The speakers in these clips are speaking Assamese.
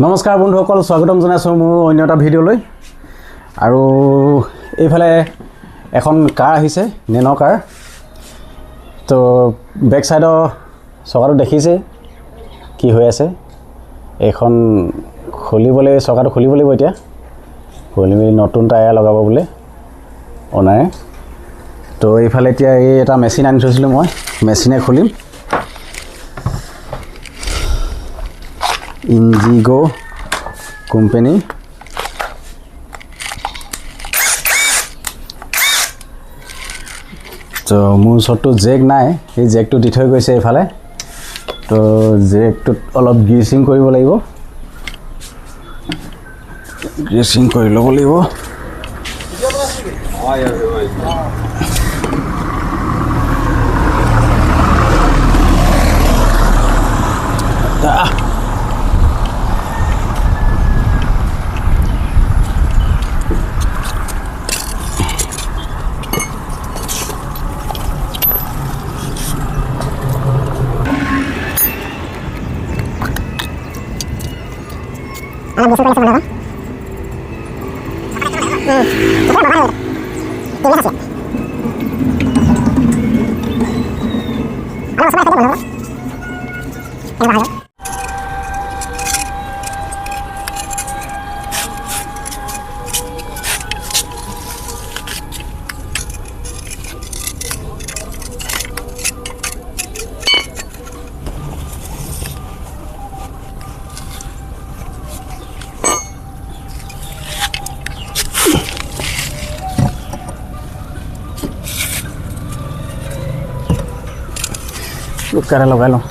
নমস্কাৰ বন্ধুসকল, স্বাগতম জনাইছোঁ মোৰ অন্য এটা ভিডিঅ'লৈ। আৰু এইফালে এখন কাৰ আহিছে, নেন' কাৰ। তো বেক চাইডৰ চকাটো দেখিছে কি হৈ আছে। এইখন খুলিবলৈ, চকাটো খুলিব লাগিব এতিয়া। খুলি মেলি নতুন টায়াৰ লগাব বোলে অনাৰে। তো এইফালে এতিয়া এই এটা মেচিন আনি থৈছিলোঁ মই, মেচিনে খুলিম। ইঞ্জিগো কোম্পানী। তো মোৰ ওচৰততো জেক নাই, এই জেকটো দি থৈ গৈছে এইফালে। তো জেকটোত অলপ গ্ৰীচিং কৰিব লাগিব, গ্ৰীচিং কৰি ল'ব লাগিব। লুকাৰে লগাই লওঁ।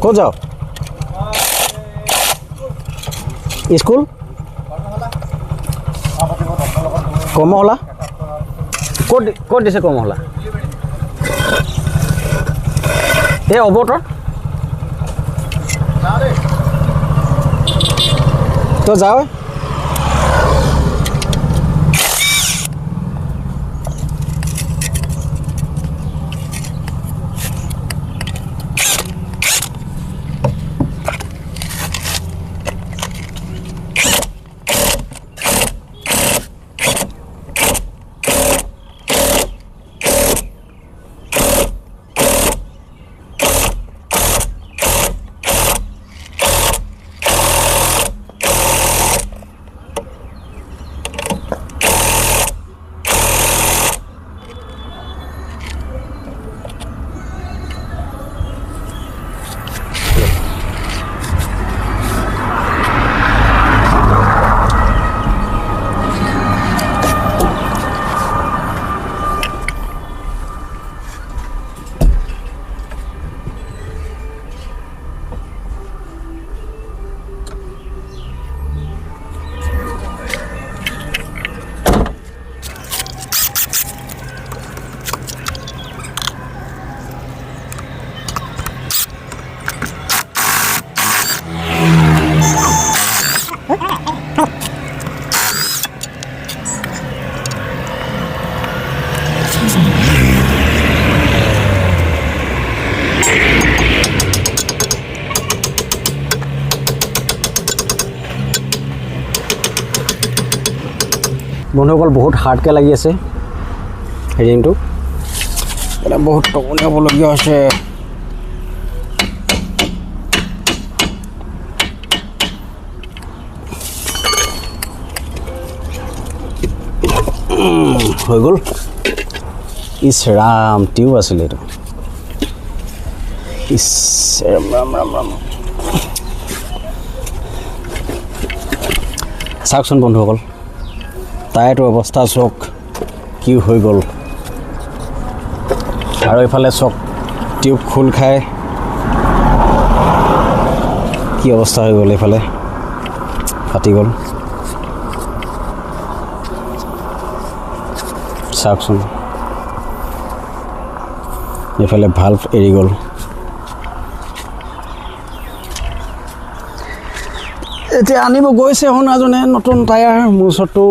ক'ত যাওঁ? স্কুল কৰ্মশালা ক'ত দিছে? কৰ্মশালা এই অৱতৰত তই যাওঁ। বন্ধুসকল বহুত হাৰ্ডকৈ লাগি আছে ৰিংটো, মানে বহুত টকনি হ'বলগীয়া হৈছে। হৈ গ'ল। ইছ ৰাম, টিউব আছিলে এইটো। ইছ ৰাম ৰাম ৰাম ৰাম। চাওকচোন বন্ধুসকল, টায়াৰটোৰ অৱস্থা চাওক কি হৈ গ'ল। আৰু এইফালে চাওক টিউব খোল খাই কি অৱস্থা হৈ গ'ল, এইফালে ফাটি গ'ল। চাওকচোন এইফালে ভাল্ভ এৰি গ'ল। এতিয়া আনিব গৈছে শুনাজনে নতুন টায়াৰ। মোৰ ওচৰতো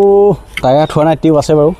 টায়াৰ থোৱা নাই, টিউব আছে বাৰু।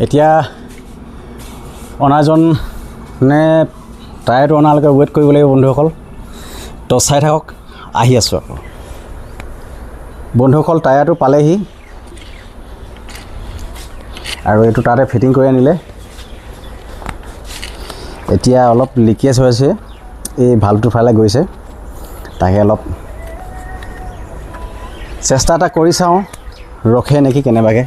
এতিয়া অনাজনে টায়াৰটো অনালৈকে ৱেইট কৰিব লাগিব বন্ধুসকল। তো চাই থাকক, আহি আছোঁ আকৌ। বন্ধুসকল টায়াৰটো পালেহি আৰু এইটো তাতে ফিটিং কৰি আনিলে। এতিয়া অলপ লিকেজ হৈছে, এই ভাল্ভটোৰ ফালে গৈছে। তাকে অলপ চেষ্টা এটা কৰি চাওঁ, ৰখে নেকি কেনেবাকৈ।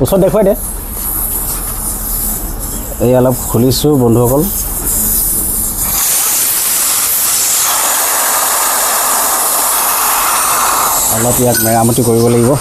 ওচৰত দেখুৱাই দে। এই অলপ খুলিছোঁ বন্ধুসকল। অলপ ইয়াক মেৰামতি কৰিব লাগিব।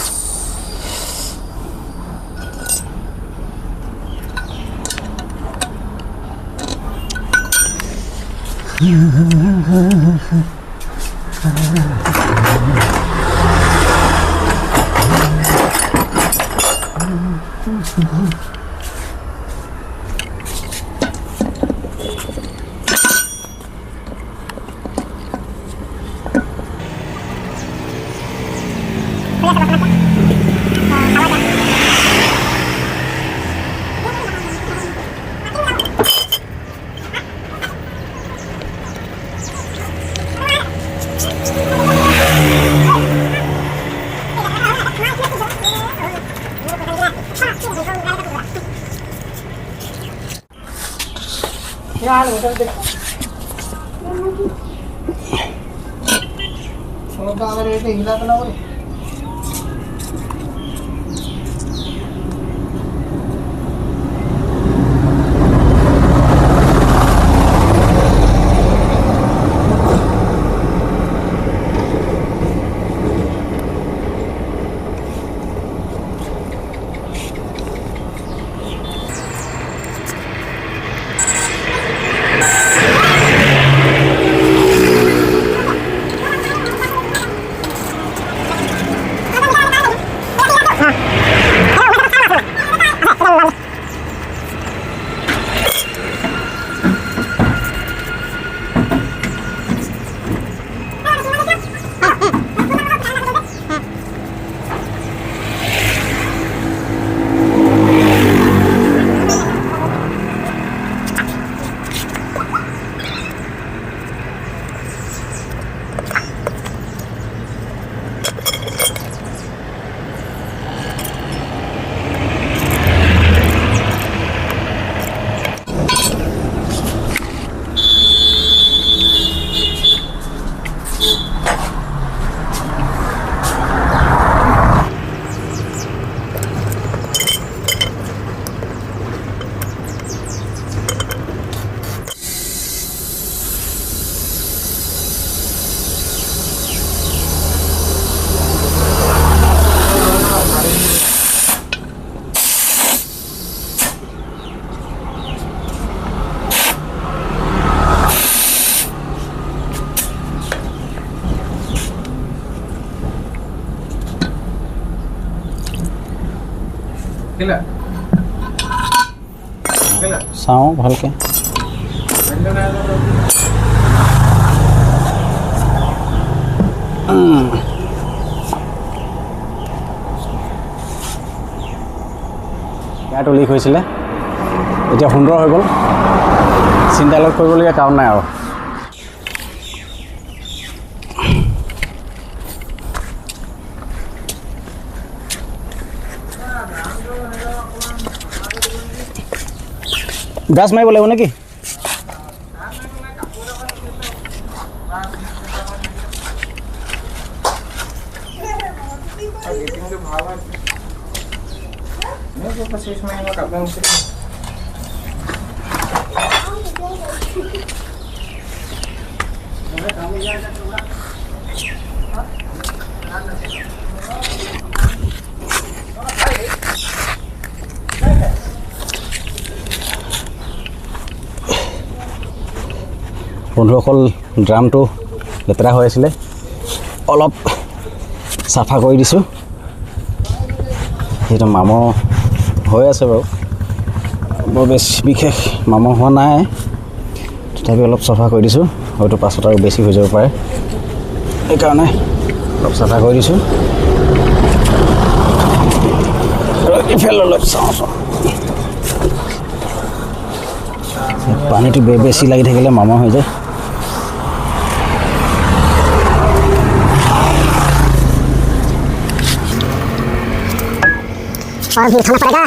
চাওঁ ভালকৈ ইয়াতো লিক হৈছিলে এতিয়া সুন্দৰ হৈ গ'ল চিন্তা কৰিবলগীয়া কাৰণ নাই আৰু ব্ৰাছ মাৰিব লাগিব নেকি বন্ধুসকল ড্ৰামটো লেতেৰা হৈ আছিলে অলপ চাফা কৰি দিছোঁ সেইটো মামহ হৈ আছে বাৰু বৰ বেছি বিশেষ মামহ হোৱা নাই তথাপি অলপ চাফা কৰি দিছোঁ হয়তো পাছত আৰু বেছি হৈ যাব পাৰে সেইকাৰণে অলপ চাফা কৰি দিছোঁ ইফালে অলপ চাওঁ পানীটো বেছি লাগি থাকিলে মামহ হৈ যায় और भी खाना पड़ेगा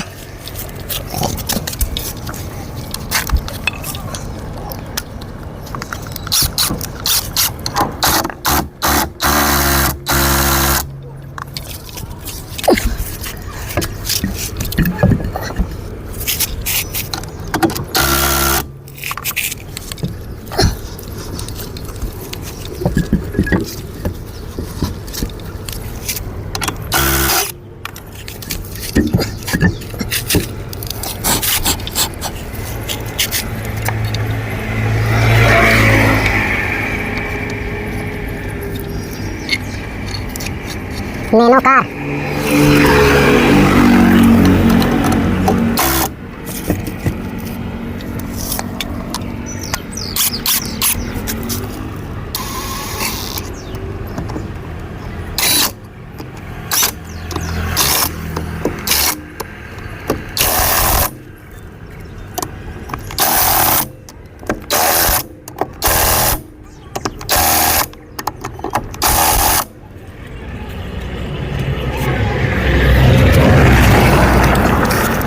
नैनो कार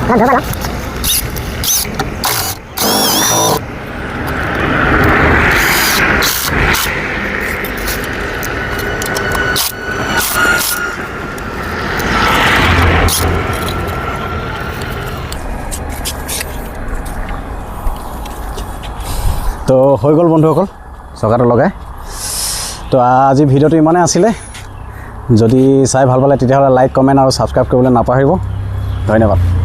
धोबा लो তো হৈ গ'ল বন্ধুসকল চকাটো লগাই তো আজি ভিডিঅ'টো ইমানেই আছিলে যদি চাই ভাল পালে তেতিয়াহ'লে লাইক কমেণ্ট আৰু ছাবস্ক্ৰাইব কৰিবলৈ নাপাহৰিব ধন্যবাদ